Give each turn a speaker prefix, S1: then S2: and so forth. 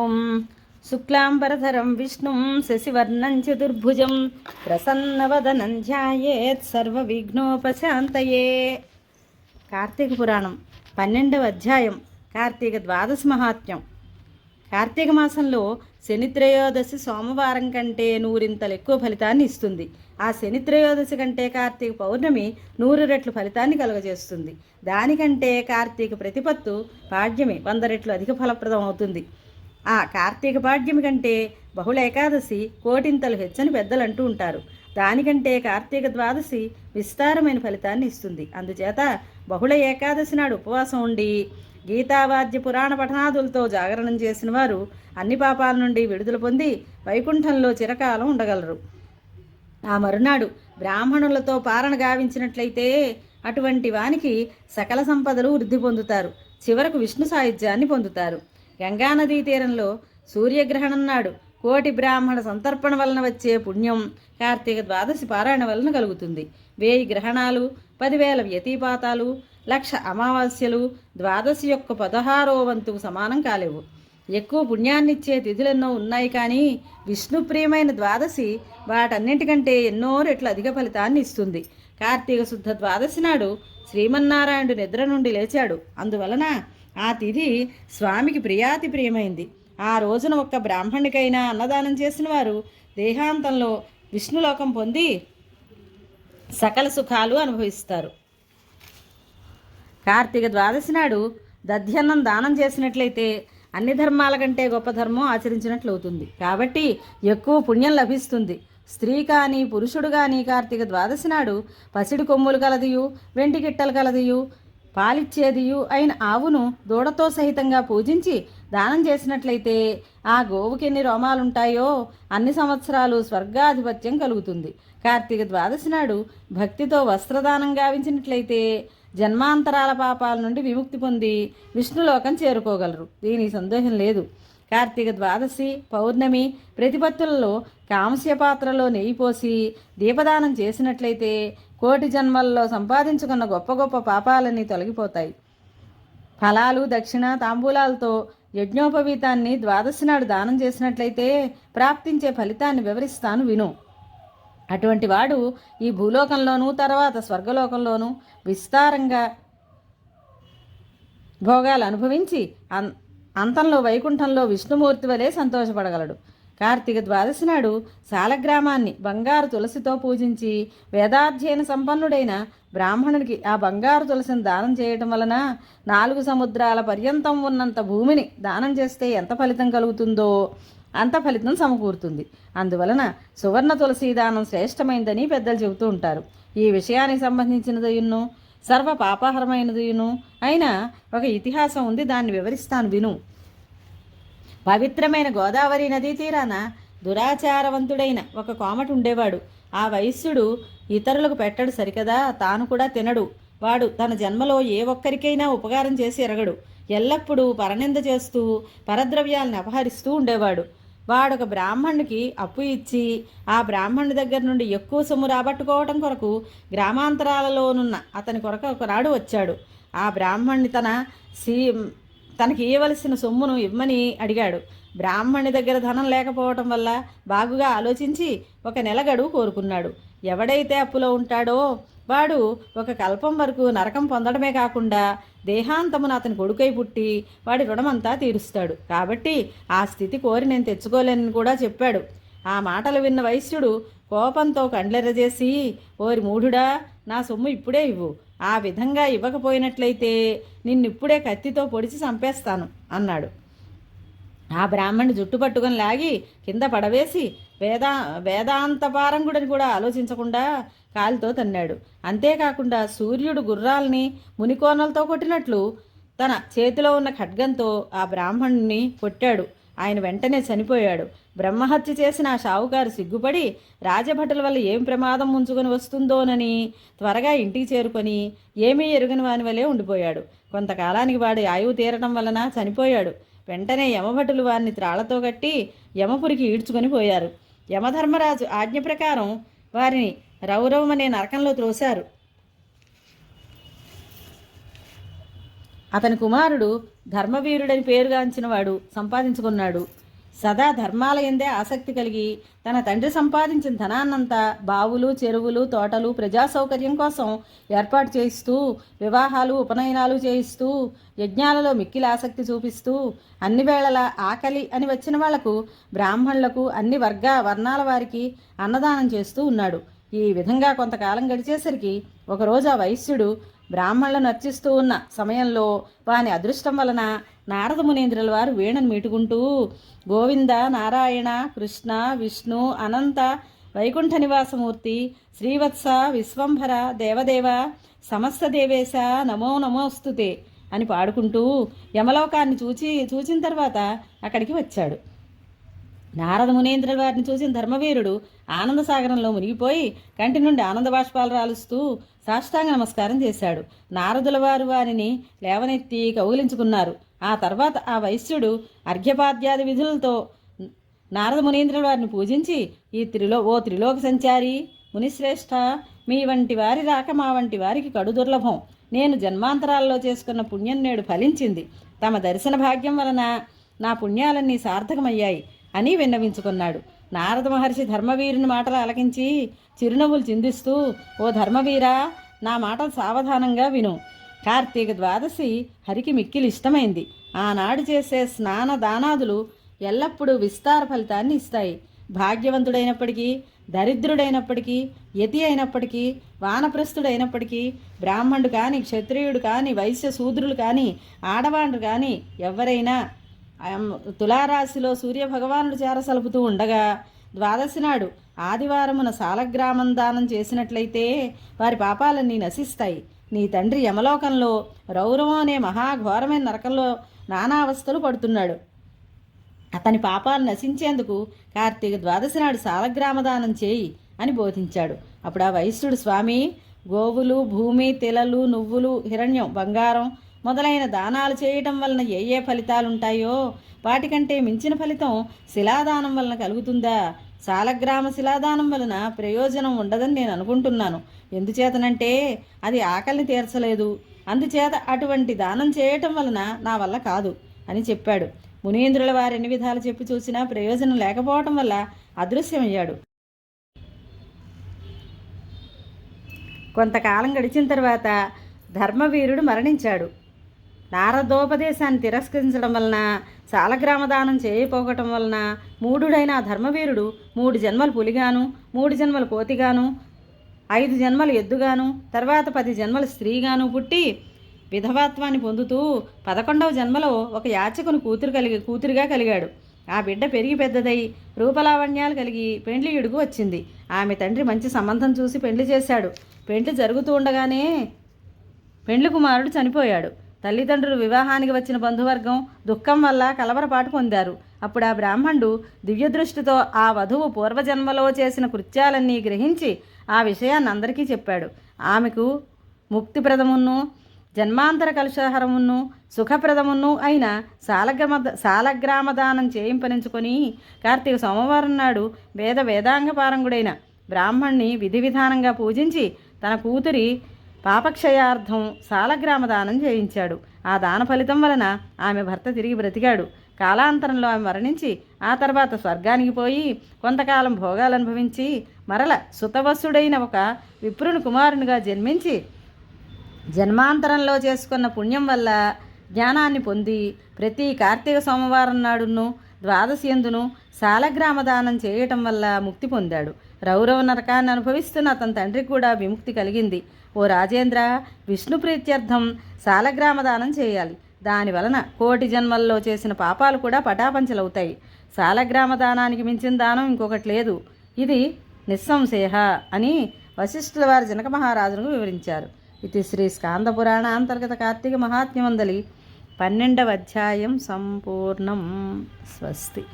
S1: ఓం శుక్లాంబరధరం విష్ణుం శశివర్ణం చతుర్భుజం ప్రసన్నవదనం ధ్యాయేత్ సర్వవిఘ్నోపశాంతయే. కార్తీక పురాణం 12వ అధ్యాయం. కార్తీక ద్వాదశి మహాత్మ్యం. కార్తీక మాసంలో శనిత్రయోదశి సోమవారం కంటే 100 ఎక్కువ ఫలితాన్ని ఇస్తుంది. ఆ శనిత్రయోదశి కంటే కార్తీక పౌర్ణమి 100 రెట్లు ఫలితాన్ని కలుగజేస్తుంది. దానికంటే కార్తీక ప్రతిపత్తు పాడ్యమి 100 రెట్లు అధిక ఫలప్రదం అవుతుంది. ఆ కార్తీక పాడ్యమి కంటే బహుళ ఏకాదశి కోటింతలు హెచ్చని పెద్దలు అంటూ ఉంటారు. దానికంటే కార్తీక ద్వాదశి విస్తారమైన ఫలితాన్ని ఇస్తుంది. అందుచేత బహుళ ఏకాదశి నాడు ఉపవాసం ఉండి గీతావాద్య పురాణ పఠనాదులతో జాగరణం చేసిన వారు అన్ని పాపాల నుండి విడుదల పొంది వైకుంఠంలో చిరకాలం ఉండగలరు. ఆ మరునాడు బ్రాహ్మణులతో పారణ గావించినట్లయితే అటువంటి వానికి సకల సంపదలు వృద్ధి పొందుతారు. చివరకు విష్ణు సాయుధ్యాన్ని పొందుతారు. గంగానదీ తీరంలో సూర్యగ్రహణం నాడు కోటి బ్రాహ్మణ సంతర్పణ వలన వచ్చే పుణ్యం కార్తీక ద్వాదశి పారాయణ వలన కలుగుతుంది. 1000 గ్రహణాలు, 10,000 వ్యతిపాతాలు, 1,00,000 అమావాస్యలు ద్వాదశి యొక్క 16వ వంతుకు సమానం కాలేవు. ఎక్కువ పుణ్యాన్నిచ్చే తిథులెన్నో ఉన్నాయి, కానీ విష్ణుప్రియమైన ద్వాదశి వాటన్నింటికంటే ఎన్నో రెట్ల అధిక ఫలితాన్ని ఇస్తుంది. కార్తీక శుద్ధ ద్వాదశి నాడు శ్రీమన్నారాయణుడు నిద్ర నుండి లేచాడు. అందువలన ఆ తిథి స్వామికి ప్రియాతి ప్రియమైంది. ఆ రోజున ఒక్క బ్రాహ్మణికైనా అన్నదానం చేసిన వారు దేహాంతంలో విష్ణులోకం పొంది సకల సుఖాలు అనుభవిస్తారు. కార్తీక ద్వాదశి నాడు దధ్యన్నం దానం చేసినట్లయితే అన్ని ధర్మాల కంటే గొప్ప ధర్మం ఆచరించినట్లు అవుతుంది. కాబట్టి ఎక్కువ పుణ్యం లభిస్తుంది. స్త్రీ కానీ పురుషుడు కానీ కార్తీక ద్వాదశి నాడు పసిడి కొమ్ములు కలదియు, వెండి గిట్టలు కలదియు, పాలిచ్చేదియు అయిన ఆవును దూడతో సహితంగా పూజించి దానం చేసినట్లయితే ఆ గోవుకి ఎన్ని రోమాలుంటాయో అన్ని సంవత్సరాలు స్వర్గాధిపత్యం కలుగుతుంది. కార్తీక ద్వాదశి నాడు భక్తితో వస్త్రదానం గావించినట్లయితే జన్మాంతరాల పాపాల నుండి విముక్తి పొంది విష్ణులోకం చేరుకోగలరు. దీనికి సందేహం లేదు. కార్తీక ద్వాదశి, పౌర్ణమి ప్రతిపత్తులలో కాంస్య పాత్రలో నెయ్యి పోసి దీపదానం చేసినట్లయితే కోటి జన్మల్లో సంపాదించుకున్న గొప్ప గొప్ప పాపాలన్నీ తొలగిపోతాయి. ఫలాలు, దక్షిణ, తాంబూలాలతో యజ్ఞోపవీతాన్ని ద్వాదశి నాడు దానం చేసినట్లయితే ప్రాప్తించే ఫలితాన్ని వివరిస్తాను విను. అటువంటి వాడు ఈ భూలోకంలోనూ తర్వాత స్వర్గలోకంలోనూ విస్తారంగా భోగాలు అనుభవించి అంతంలో వైకుంఠంలో విష్ణుమూర్తి వలె సంతోషపడగలడు. కార్తీక ద్వాదశి నాడు సాలగ్రామాన్ని బంగారు తులసితో పూజించి వేదాధ్యయన సంపన్నుడైన బ్రాహ్మణుడికి ఆ బంగారు తులసిని దానం చేయటం వలన 4 సముద్రాల పర్యంతం ఉన్నంత భూమిని దానం చేస్తే ఎంత ఫలితం కలుగుతుందో అంత ఫలితం సమకూరుతుంది. అందువలన సువర్ణ తులసి దానం శ్రేష్టమైందని పెద్దలు చెబుతూ ఉంటారు. ఈ విషయానికి సంబంధించినదియును సర్వ పాపహరమైనదియును అయినా ఒక ఇతిహాసం ఉంది, దాన్ని వివరిస్తాను విను. పవిత్రమైన గోదావరి నదీ తీరాన దురాచారవంతుడైన ఒక కోమటి ఉండేవాడు. ఆ వైశ్యుడు ఇతరులకు పెట్టడు సరికదా, తాను కూడా తినడు. వాడు తన జన్మలో ఏ ఒక్కరికైనా ఉపకారం చేసి ఎరగడు. ఎల్లప్పుడూ పరనింద చేస్తూ పరద్రవ్యాలను అపహరిస్తూ ఉండేవాడు. వాడొక బ్రాహ్మణుడికి అప్పు ఇచ్చి ఆ బ్రాహ్మణుడి దగ్గర నుండి ఎక్కువ సొమ్ము రాబట్టుకోవటం కొరకు గ్రామాంతరాలలోనున్న అతని కొరకు ఒకనాడు వచ్చాడు. ఆ బ్రాహ్మణుని తనకి ఇవ్వవలసిన సొమ్మును ఇవ్వమని అడిగాడు. బ్రాహ్మణుని దగ్గర ధనం లేకపోవటం వల్ల బాగుగా ఆలోచించి 1 నెల గడువు కోరుకున్నాడు. ఎవడైతే అప్పులో ఉంటాడో వాడు 1 కల్పం వరకు నరకం పొందడమే కాకుండా దేహాంతమున అతని కొడుకై పుట్టి వాడి రుణమంతా తీరుస్తాడు. కాబట్టి ఆ స్థితి కోరి నేను తెచ్చుకోలేనని కూడా చెప్పాడు. ఆ మాటలు విన్న వైశ్యుడు కోపంతో కండ్లెర్రజేసి, ఓరి మూఢుడా, నా సొమ్ము ఇప్పుడే ఇవ్వు. ఆ విధంగా ఇవ్వకపోయినట్లయితే నిన్నిప్పుడే కత్తితో పొడిచి చంపేస్తాను అన్నాడు. ఆ బ్రాహ్మణుడు జుట్టు పట్టుకొని లాగి కింద పడవేసి వేదాంతపారంగుడని కూడా ఆలోచించకుండా కాలితో తన్నాడు. అంతేకాకుండా సూర్యుడు గుర్రాల్ని మునికోనలతో కొట్టినట్లు తన చేతిలో ఉన్న ఖడ్గంతో ఆ బ్రాహ్మణుని కొట్టాడు. ఆయన వెంటనే చనిపోయాడు. బ్రహ్మహత్య చేసిన ఆ షావుకారు సిగ్గుపడి రాజభటుల వల్ల ఏం ప్రమాదం ముంచుకొని వస్తుందోనని త్వరగా ఇంటికి చేరుకొని ఏమీ ఎరుగని వాని వలె ఉండిపోయాడు. కొంతకాలానికి వాడి ఆయువు తీరటం వలన చనిపోయాడు. వెంటనే యమభటులు వారిని త్రాళ్లతో కట్టి యమపురికి ఈడ్చుకొని పోయారు. యమధర్మరాజు ఆజ్ఞ ప్రకారం వారిని రౌరవమనే నరకంలో త్రోశారు. అతని కుమారుడు ధర్మవీరుడని పేరుగాంచినవాడు సంపాదించుకున్నాడు. సదా ధర్మాల యందే ఆసక్తి కలిగి తన తండ్రి సంపాదించిన ధనాన్నంతా బావులు, చెరువులు, తోటలు, ప్రజా సౌకర్యం కోసం ఏర్పాటు చేయిస్తూ, వివాహాలు, ఉపనయనాలు చేయిస్తూ, యజ్ఞాలలో మిక్కిలి ఆసక్తి చూపిస్తూ, అన్ని వేళలా ఆకలి అని వచ్చిన వాళ్లకు, బ్రాహ్మణులకు, అన్ని వర్ణాల వారికి అన్నదానం చేస్తూ ఉన్నాడు. ఈ విధంగా కొంతకాలం గడిచేసరికి ఒకరోజు ఆ వైశ్యుడు బ్రాహ్మణులను అర్చిస్తూ ఉన్న సమయంలో వాని అదృష్టం వలన నారద మునీంద్రుల వారు వీణను మీటుకుంటూ గోవింద, నారాయణ, కృష్ణ, విష్ణు, అనంత, వైకుంఠ నివాసమూర్తి, శ్రీవత్స, విశ్వంభర, దేవదేవ, సమస్త దేవేశ, నమో నమోస్తుతే అని పాడుకుంటూ యమలోకాన్ని చూచిన తర్వాత అక్కడికి వచ్చాడు. నారద మునీంద్రుల వారిని చూసిన ధర్మవీరుడు ఆనందసాగరంలో మునిగిపోయి కంటి నుండి ఆనంద బాష్పాలు రాలుస్తూ సాష్టాంగ నమస్కారం చేశాడు. నారదుల వారు వారిని లేవనెత్తి కౌగిలించుకున్నారు. ఆ తర్వాత ఆ వైశ్యుడు అర్ఘ్యపాద్యాది విధులతో నారద మునీంద్రుల వారిని పూజించి, ఓ త్రిలోక సంచారి మునిశ్రేష్ఠ, మీ వంటి వారి రాక మా వంటి వారికి కడు దుర్లభం. నేను జన్మాంతరాల్లో చేసుకున్న పుణ్యం నేడు ఫలించింది. తమ దర్శన భాగ్యం వలన నా పుణ్యాలన్నీ సార్థకమయ్యాయి అని విన్నవించుకున్నాడు. నారద మహర్షి ధర్మవీరుని మాటలు ఆలకించి చిరునవ్వులు చిందిస్తూ, ఓ ధర్మవీరా, నా మాటలు సావధానంగా విను. కార్తీక ద్వాదశి హరికి మిక్కిలి ఇష్టమైంది. ఆనాడు చేసే స్నాన దానాదులు ఎల్లప్పుడూ విస్తార ఫలితాన్ని ఇస్తాయి. భాగ్యవంతుడైనప్పటికీ, దరిద్రుడైనప్పటికీ, యతి అయినప్పటికీ, వానప్రస్థుడైనప్పటికీ, బ్రాహ్మణుడు కానీ, క్షత్రియుడు కానీ, వైశ్య శూద్రులు కానీ, ఆడవాండ్రు కానీ ఎవరైనా తులారాశిలో సూర్యభగవానుడు చేరసలుపుతూ ఉండగా ద్వాదశి నాడు ఆదివారమున సాలగ్రామం దానం చేసినట్లయితే వారి పాపాలన్నీ నశిస్తాయి. నీ తండ్రి యమలోకంలో రౌరవం అనే మహాఘోరమైన నరకంలో నానా అవస్థలు పడుతున్నాడు. అతని పాపాలు నశించేందుకు కార్తీక ద్వాదశి నాడు సాలగ్రామదానం చేయి అని బోధించాడు. అప్పుడు ఆ వైశ్యుడు, స్వామి, గోవులు, భూమి, తిలలు, నువ్వులు, హిరణ్యం, బంగారం మొదలైన దానాలు చేయటం వలన ఏ ఫలితాలుంటాయో వాటికంటే మించిన ఫలితం శిలాదానం వలన కలుగుతుందా? సాలగ్రామ శిలాదానం వలన ప్రయోజనం ఉండదని నేను అనుకుంటున్నాను. ఎందుచేతనంటే అది ఆకలిని తీర్చలేదు. అందుచేత అటువంటి దానం చేయటం వలన నా వల్ల కాదు అని చెప్పాడు. మునీంద్రుల వారు ఎన్ని విధాలు చెప్పి చూసినా ప్రయోజనం లేకపోవటం వల్ల అదృశ్యమయ్యాడు. కొంతకాలం గడిచిన తర్వాత ధర్మవీరుడు మరణించాడు. నారదోపదేశాన్ని తిరస్కరించడం వలన, సాలగ్రామదానం చేయపోవటం వలన మూఢుడైన ధర్మవీరుడు 3 జన్మలు పులిగాను, 3 జన్మలు కోతిగాను, 5 జన్మలు ఎద్దుగాను, తర్వాత 10 జన్మలు స్త్రీగాను పుట్టి విధవాత్వాన్ని పొందుతూ 11వ జన్మలో ఒక యాచకుని కూతురుగా కలిగాడు. ఆ బిడ్డ పెరిగి పెద్దదై రూపలావణ్యాలు కలిగి పెండ్లియుడుకు వచ్చింది. ఆమె తండ్రి మంచి సంబంధం చూసి పెండ్లి చేశాడు. పెండ్లి జరుగుతూ ఉండగానే పెండ్లి కుమారుడు చనిపోయాడు. తల్లిదండ్రులు, వివాహానికి వచ్చిన బంధువర్గం దుఃఖం వల్ల కలవరపాటు పొందారు. అప్పుడు ఆ బ్రాహ్మణుడు దివ్యదృష్టితో ఆ వధువు పూర్వజన్మలో చేసిన కృత్యాలన్నీ గ్రహించి ఆ విషయాన్ని అందరికీ చెప్పాడు. ఆమెకు ముక్తిప్రదమును, జన్మాంతర కలుషహరమును, సుఖప్రదమును అయిన సాలగ్రామదానం చేయింపనించుకొని కార్తీక సోమవారం నాడు వేదాంగ పారంగుడైన బ్రాహ్మణ్ణి విధి విధానంగా పూజించి తన కూతురి పాపక్షయార్థం సాలగ్రామదానం చేయించాడు. ఆ దాన ఫలితం వలన ఆమె భర్త తిరిగి బ్రతికాడు. కాలాంతరంలో ఆమె మరణించి ఆ తర్వాత స్వర్గానికి పోయి కొంతకాలం భోగాలు అనుభవించి మరల సుతవసుడైన ఒక విప్రుని కుమారునిగా జన్మించి జన్మాంతరంలో చేసుకున్న పుణ్యం వల్ల జ్ఞానాన్ని పొంది ప్రతి కార్తీక సోమవారం నాడును ద్వాదశి యందును సాలగ్రామదానం చేయటం వల్ల ముక్తి పొందాడు. రౌరవ నరకాన్ని అనుభవిస్తున్న అతని తండ్రికి కూడా విముక్తి కలిగింది. ఓ రాజేంద్ర, విష్ణు ప్రీత్యర్థం సాలగ్రామదానం చేయాలి. దానివలన 1,000,000 జన్మల్లో చేసిన పాపాలు కూడా పటాపంచలవుతాయి. సాలగ్రామదానానికి మించిన దానం ఇంకొకటి లేదు. ఇది నిస్సంశయ అని వశిష్ఠుల వారి జనక మహారాజును వివరించారు. ఇది శ్రీ స్కాంద పురాణ అంతర్గత కార్తీక మహాత్మ్యమందలి 12వ అధ్యాయం సంపూర్ణం. స్వస్తి.